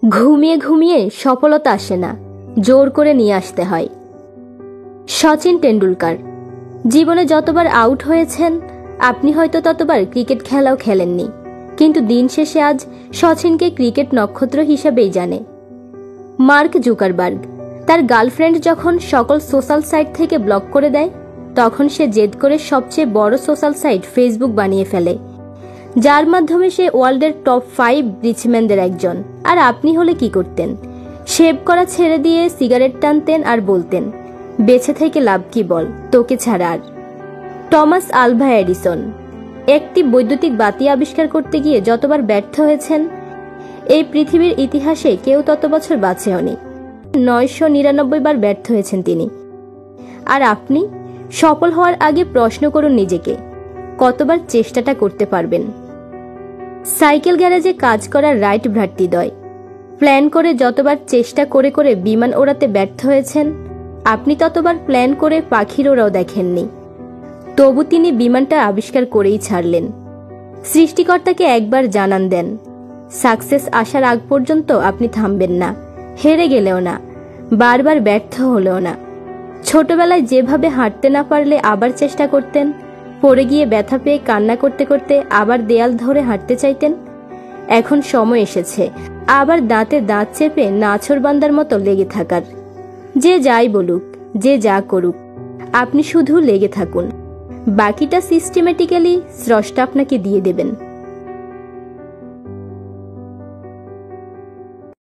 ঘুমিয়ে ঘুমিয়ে সফলতা আসে না, জোর করে নিয়ে আসতে হয়। সচিন টেন্ডুলকার জীবনে যতবার আউট হয়েছেন আপনি হয়তো ততবার ক্রিকেট খেলাও খেলেননি, কিন্তু দিন শেষে আজ সচিনকে ক্রিকেট নক্ষত্র হিসেবেই জানে। মার্ক জুকারবার্গ তার গার্লফ্রেন্ড যখন সকল সোশ্যাল সাইট থেকে ব্লক করে দেয়, তখন সে জেদ করে সবচেয়ে বড় সোশ্যাল সাইট ফেসবুক বানিয়ে ফেলে, যার মাধ্যমে সে ওয়ার্ল্ডের টপ 5 রিচম্যানদের একজন। আর আপনি হলে কি করতেন? শেভ করা ছেড়ে দিয়ে সিগারেট টানতেন আর বলতেন, বেঁচে থেকে লাভ কি বল, তোকে ছাড়া আর। টমাস আলভা এডিসন একটি বৈদ্যুতিক বাতি আবিষ্কার করতে গিয়ে যতবার ব্যর্থ হয়েছেন, এই পৃথিবীর ইতিহাসে কেউ তত বছর বাঁচেওনি। 999 বার ব্যর্থ হয়েছেন তিনি। আর আপনি সফল হওয়ার আগে প্রশ্ন করুন নিজেকে, কতবার চেষ্টাটা করতে পারবেন। সাইকেল গ্যারেজে কাজ করার রাইট ভ্রাতৃদ্বয় প্ল্যান করে যতবার চেষ্টা করে করে বিমান ওড়াতে ব্যর্থ হয়েছেন, আপনি ততবার প্ল্যান করে পাখির ওড়াও দেখেননি। তবু তিনি বিমানটা আবিষ্কার করেই ছাড়লেন। সৃষ্টিকর্তাকে একবার জানান দেন, সাকসেস আসার আগ পর্যন্ত আপনি থামবেন না, হেরে গেলেও না, বারবার ব্যর্থ হলেও না। ছোটবেলায় যেভাবে হাঁটতে না পারলে আবার চেষ্টা করতেন, পড়ে গিয়ে ব্যথা পেয়ে কান্না করতে করতে আবার দেয়াল ধরে হাঁটতে চাইতেন, এখন সময় এসেছে আবার দাঁতে দাঁত চেপে নাছোড়বান্দার মতো লেগে থাকার। যে যাই বলুক, যে যা করুক, আপনি শুধু লেগে থাকুন, বাকিটা সিস্টেমেটিক্যালি স্রষ্টা আপনাকে দিয়ে দেবেন।